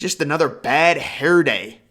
Just another bad hair day.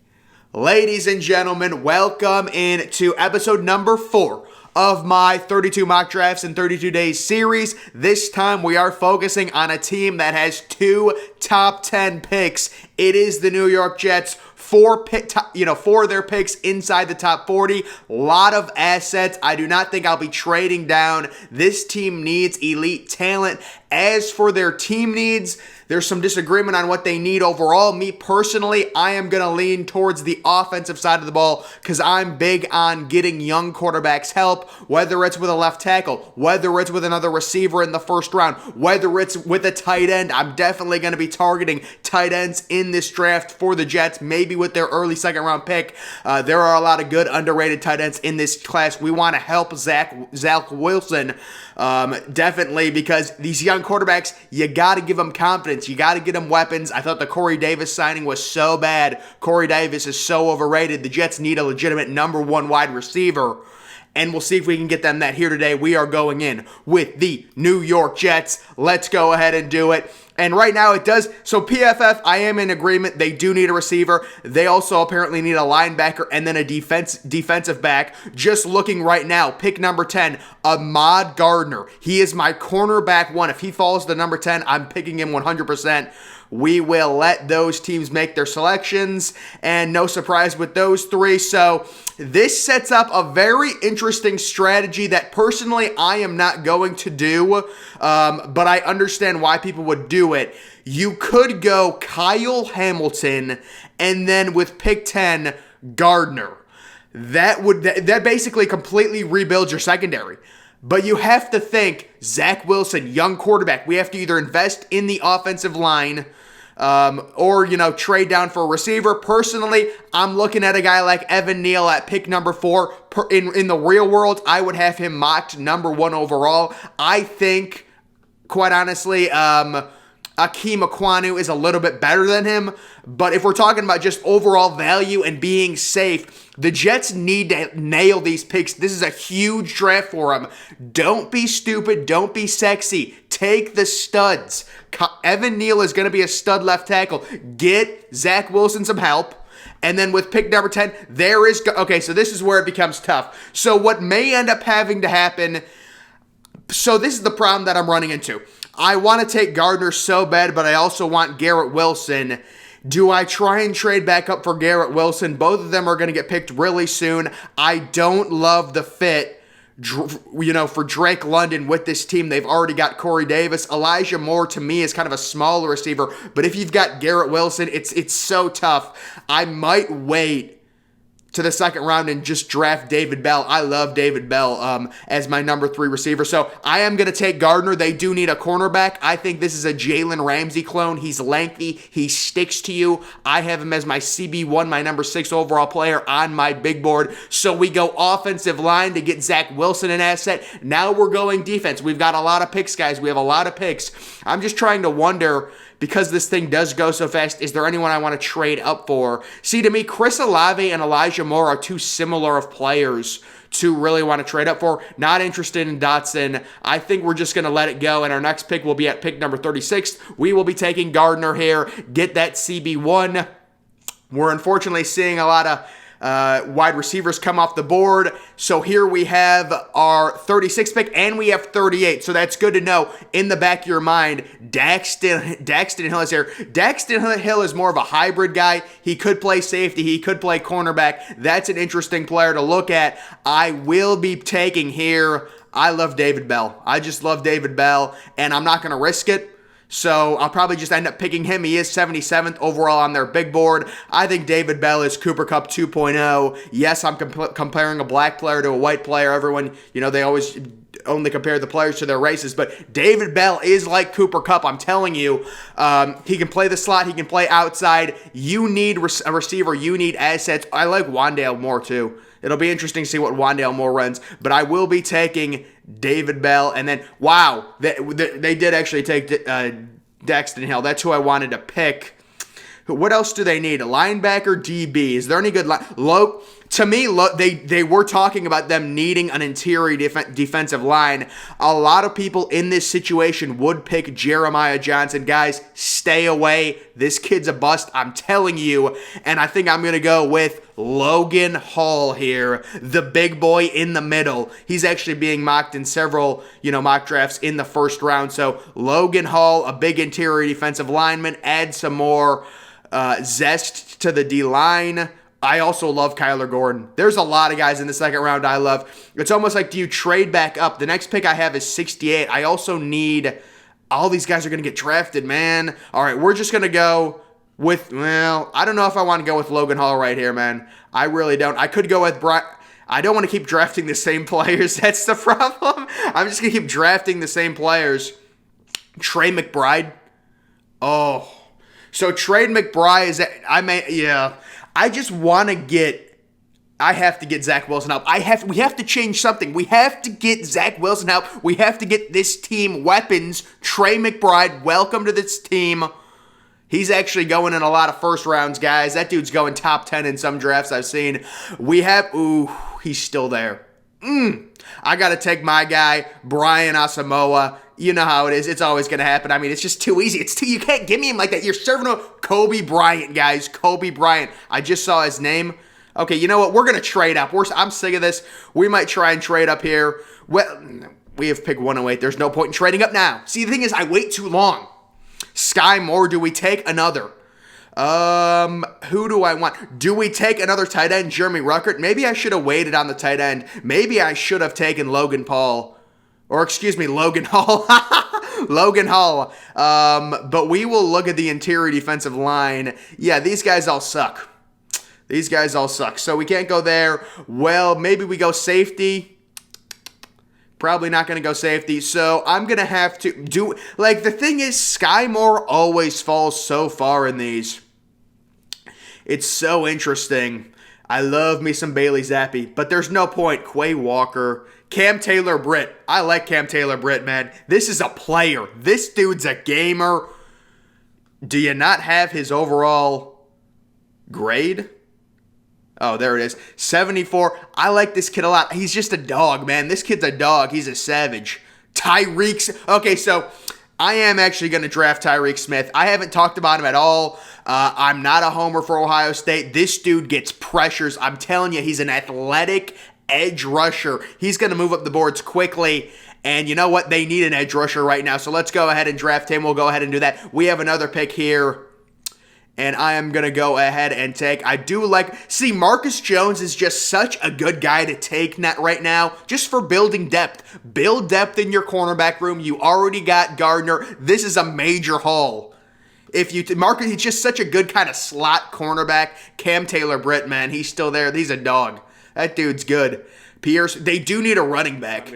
Ladies and gentlemen, welcome in to episode number 4 of my 32 mock drafts in 32 days series. This time we are focusing on a team that has 2 top 10 picks. It is the New York Jets. 4 of their picks inside the top 40. Lot of assets. I do not think I'll be trading down. This team needs elite talent. As for their team needs, there's some disagreement on what they need overall. Me personally, I am going to lean towards the offensive side of the ball because I'm big on getting young quarterbacks help, whether it's with a left tackle, whether it's with another receiver in the first round, whether it's with a tight end. I'm definitely going to be targeting tight ends in this draft for the Jets, maybe with their early second round pick. There are a lot of good underrated tight ends in this class. We want to help Zach Wilson, definitely, because these young quarterbacks, you got to give them confidence. You got to get them weapons. I thought the Corey Davis signing was so bad. Corey Davis is so overrated. The Jets need a legitimate number 1 wide receiver. And we'll see if we can get them that here today. We are going in with the New York Jets. Let's go ahead and do it. And right now it does. So PFF, I am in agreement. They do need a receiver. They also apparently need a linebacker and then a defensive back. Just looking right now, pick number 10, Ahmad Gardner. He is my cornerback 1. If he falls to number 10, I'm picking him 100%. We will let those teams make their selections, and no surprise with those 3. So this sets up a very interesting strategy that personally I am not going to do, but I understand why people would do it. You could go Kyle Hamilton, and then with pick 10, Gardner. That basically completely rebuilds your secondary. But you have to think, Zach Wilson, young quarterback, we have to either invest in the offensive line or, trade down for a receiver. Personally, I'm looking at a guy like Evan Neal at pick number 4. In the real world, I would have him mocked number 1 overall. I think, quite honestly, Akeem Ekwonu is a little bit better than him. But if we're talking about just overall value and being safe, the Jets need to nail these picks. This is a huge draft for them. Don't be stupid. Don't be sexy. Take the studs. Evan Neal is going to be a stud left tackle. Get Zach Wilson some help. And then with pick number 10, so this is where it becomes tough. So what may end up having to happen, so this is the problem that I'm running into. I want to take Gardner so bad, but I also want Garrett Wilson. Do I try and trade back up for Garrett Wilson? Both of them are going to get picked really soon. I don't love the fit, for Drake London with this team. They've already got Corey Davis. Elijah Moore, to me, is kind of a smaller receiver. But if you've got Garrett Wilson, it's so tough. I might wait to the second round and just draft David Bell. I love David Bell as my number 3 receiver. So I am going to take Gardner. They do need a cornerback. I think this is a Jalen Ramsey clone. He's lengthy. He sticks to you. I have him as my CB1, my number 6 overall player on my big board. So we go offensive line to get Zach Wilson an asset. Now we're going defense. We've got a lot of picks, guys. We have a lot of picks. I'm just trying to wonder, because this thing does go so fast, is there anyone I want to trade up for? See, to me, Chris Olave and Elijah Moore are too similar of players to really want to trade up for. Not interested in Dotson. I think we're just going to let it go, and our next pick will be at pick number 36. We will be taking Gardner here. Get that CB1. We're unfortunately seeing a lot of wide receivers come off the board. So here we have our 36th pick, and we have 38. So that's good to know in the back of your mind. Daxton Hill is here. Daxton Hill is more of a hybrid guy. He could play safety. He could play cornerback. That's an interesting player to look at. I will be taking here. I love David Bell. I just love David Bell, and I'm not going to risk it. So I'll probably just end up picking him. He is 77th overall on their big board. I think David Bell is Cooper Kupp 2.0. Yes, I'm comparing a black player to a white player. Everyone, they always only compare the players to their races, but David Bell is like Cooper Kupp. I'm telling you, he can play the slot. He can play outside. You need a receiver. You need assets. I like Wan'Dale Moore too. It'll be interesting to see what Wan'Dale Moore runs, but I will be taking David Bell. And then, wow, they did actually take Daxton Hill. That's who I wanted to pick. What else do they need? A linebacker, DB. Is there any good To me, they were talking about them needing an interior defensive line. A lot of people in this situation would pick Jeremiah Johnson. Guys, stay away. This kid's a bust, I'm telling you. And I think I'm going to go with Logan Hall here, the big boy in the middle. He's actually being mocked in several, mock drafts in the first round. So Logan Hall, a big interior defensive lineman, add some more zest to the D-line. I also love Kyler Gordon. There's a lot of guys in the second round I love. It's almost like, do you trade back up? The next pick I have is 68. I also need, all these guys are going to get drafted, man. All right, we're just going to go with, I don't know if I want to go with Logan Hall right here, man. I really don't. I could go with Brian. I don't want to keep drafting the same players. That's the problem. I'm just going to keep drafting the same players. Trey McBride. Oh. So Trey McBride is, I just want to I have to get Zach Wilson help. We have to change something. We have to get Zach Wilson help. We have to get this team weapons. Trey McBride, welcome to this team. He's actually going in a lot of first rounds, guys. That dude's going top 10 in some drafts I've seen. He's still there. I got to take my guy, Brian Asamoah. You know how it is. It's always going to happen. I mean, it's just too easy. You can't give me him like that. You're serving him. Kobe Bryant, guys. Kobe Bryant. I just saw his name. Okay, you know what? We're going to trade up. I'm sick of this. We might try and trade up here. Well, we have pick 108. There's no point in trading up now. See, the thing is, I wait too long. Sky Moore, do we take another? Who do I want? Do we take another tight end, Jeremy Ruckert? Maybe I should have waited on the tight end. Maybe I should have taken Logan Hall. Logan Hall. But we will look at the interior defensive line. Yeah, these guys all suck. So we can't go there. Well, maybe we go safety. Probably not going to go safety. So I'm going to have to do, the thing is, Sky Moore always falls so far in these. It's so interesting. I love me some Bailey Zappi, but there's no point. Quay Walker, Cam Taylor-Britt. I like Cam Taylor-Britt, man. This is a player. This dude's a gamer. Do you not have his overall grade? Oh, there it is. 74. I like this kid a lot. He's just a dog, man. This kid's a dog. He's a savage. Okay, so I am actually going to draft Tyreek Smith. I haven't talked about him at all. I'm not a homer for Ohio State. This dude gets pressures. I'm telling you, he's an athletic edge rusher. He's going to move up the boards quickly. And you know what? They need an edge rusher right now. So let's go ahead and draft him. We'll go ahead and do that. We have another pick here. And I am going to go ahead and take, Marcus Jones is just such a good guy to take right now, just for building depth. Build depth in your cornerback room. You already got Gardner. This is a major haul. Marcus, he's just such a good kind of slot cornerback. Cam Taylor-Britt, man, he's still there. He's a dog. That dude's good. Pierce, they do need a running back.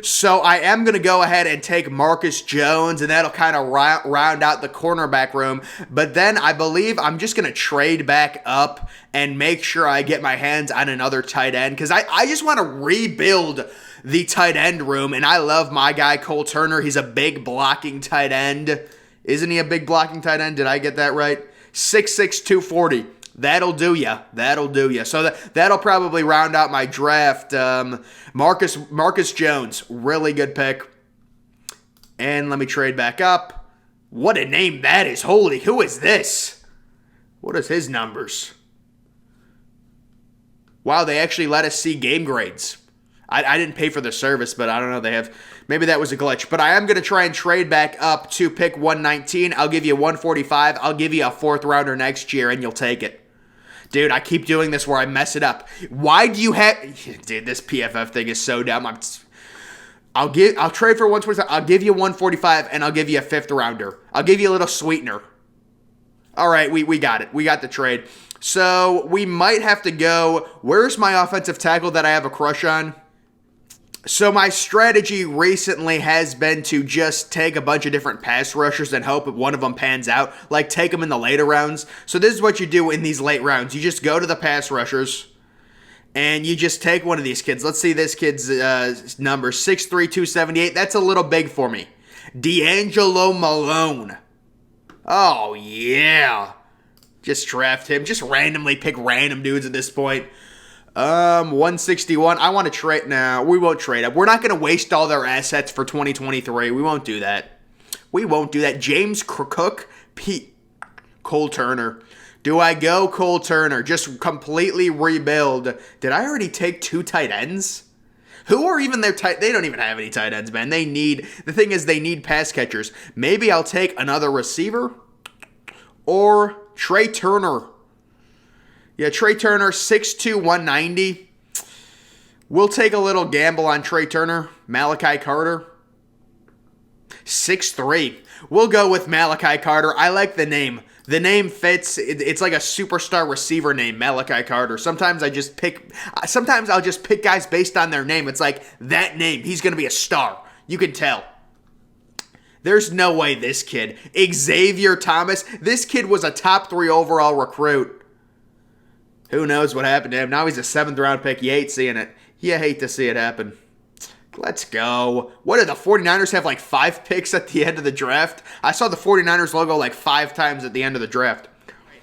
So I am going to go ahead and take Marcus Jones, and that'll kind of round out the cornerback room. But then I believe I'm just going to trade back up and make sure I get my hands on another tight end, because I just want to rebuild the tight end room, and I love my guy Cole Turner. He's a big blocking tight end. Isn't he a big blocking tight end? Did I get that right? 6'6", 240. That'll do ya. So that'll probably round out my draft. Marcus Jones, really good pick. And let me trade back up. What a name that is. Holy, who is this? What is his numbers? Wow, they actually let us see game grades. I didn't pay for the service, but I don't know. Maybe that was a glitch. But I am going to try and trade back up to pick 119. I'll give you 145. I'll give you a fourth rounder next year, and you'll take it. Dude, I keep doing this where I mess it up. Why do you have... Dude, this PFF thing is so dumb. I'll trade for 125. I'll give you 145, and I'll give you a fifth rounder. I'll give you a little sweetener. All right, we got it. We got the trade. So we might have to go... Where's my offensive tackle that I have a crush on? So my strategy recently has been to just take a bunch of different pass rushers and hope one of them pans out. Like, take them in the later rounds. So this is what you do in these late rounds. You just go to the pass rushers, and you just take one of these kids. Let's see this kid's number, 6'3", 278. That's a little big for me. D'Angelo Malone. Oh, yeah. Just draft him. Just randomly pick random dudes at this point. 161. I want to trade. Now we won't trade up. We're not going to waste all their assets for 2023. We won't do that. We won't do that. James Cook, Cole Turner. Do I go Cole Turner? Just completely rebuild. Did I already take 2 tight ends? Who are even their tight? They don't even have any tight ends, man. The thing is, they need pass catchers. Maybe I'll take another receiver or Trey Turner. Yeah, Trey Turner, 6'2", 190. We'll take a little gamble on Trey Turner. Malachi Carter, 6'3". We'll go with Malachi Carter. I like the name. The name fits. It's like a superstar receiver name, Malachi Carter. Sometimes I'll just pick guys based on their name. It's like, that name, he's going to be a star. You can tell. There's no way this kid, Xavier Thomas, this kid was a top 3 overall recruit. Who knows what happened to him? Now he's a 7th round pick. You hate seeing it. You hate to see it happen. Let's go. What did the 49ers have, like 5 picks at the end of the draft? I saw the 49ers logo like 5 times at the end of the draft.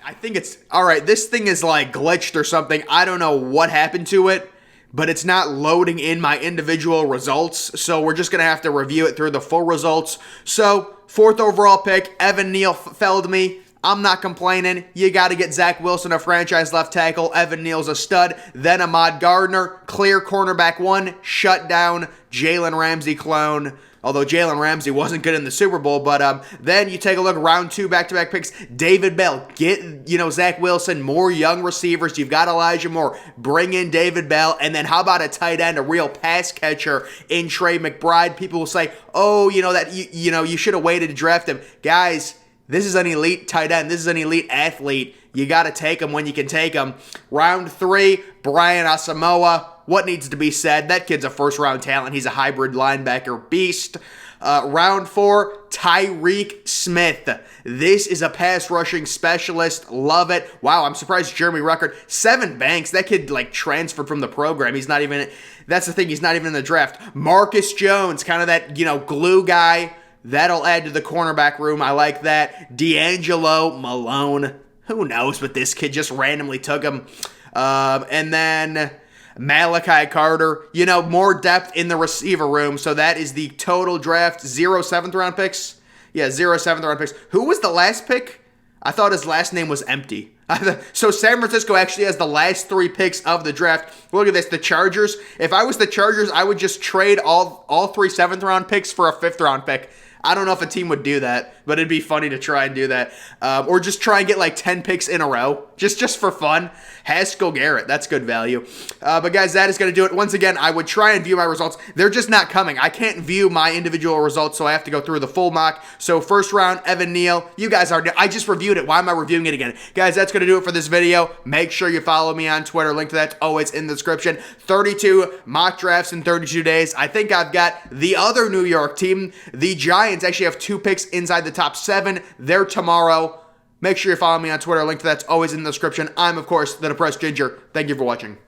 I think it's, all right, this thing is like glitched or something. I don't know what happened to it, but it's not loading in my individual results. So we're just going to have to review it through the full results. So 4th overall pick, Evan Neal felled me. I'm not complaining. You got to get Zach Wilson, a franchise left tackle. Evan Neal's a stud. Then Ahmad Gardner, clear cornerback 1, shut down Jalen Ramsey clone. Although Jalen Ramsey wasn't good in the Super Bowl, but then you take a look, round 2, back-to-back picks. David Bell, get Zach Wilson, more young receivers. You've got Elijah Moore. Bring in David Bell, and then how about a tight end, a real pass catcher in Trey McBride? People will say, oh, you should have waited to draft him, guys. This is an elite tight end. This is an elite athlete. You got to take him when you can take him. Round 3, Brian Asamoah. What needs to be said? That kid's a first-round talent. He's a hybrid linebacker beast. Round 4, Tyreek Smith. This is a pass-rushing specialist. Love it. Wow, I'm surprised Jeremy Ruckert. 7 banks. That kid, transferred from the program. He's not even... That's the thing. He's not even in the draft. Marcus Jones, kind of that, glue guy. That'll add to the cornerback room. I like that. D'Angelo Malone. Who knows, but this kid just randomly took him. And then Malachi Carter. More depth in the receiver room. So that is the total draft. 0 7th round picks. Yeah, 0 7th round picks. Who was the last pick? I thought his last name was empty. So San Francisco actually has the last 3 picks of the draft. Look at this, the Chargers. If I was the Chargers, I would just trade all 3 7th round picks for a 5th round pick. I don't know if a team would do that, but it'd be funny to try and do that. Or just try and get 10 picks in a row, just for fun. Haskell Garrett, that's good value. But guys, that is going to do it. Once again, I would try and view my results. They're just not coming. I can't view my individual results, so I have to go through the full mock. So first round, Evan Neal. You guys I just reviewed it. Why am I reviewing it again? Guys, that's going to do it for this video. Make sure you follow me on Twitter. Link to that always in the description. 32 mock drafts in 32 days. I think I've got the other New York team. The Giants actually have 2 picks inside the top 7. They're tomorrow. Make sure you follow me on Twitter. Link to that's always in the description. I'm, of course, the Depressed Ginger. Thank you for watching.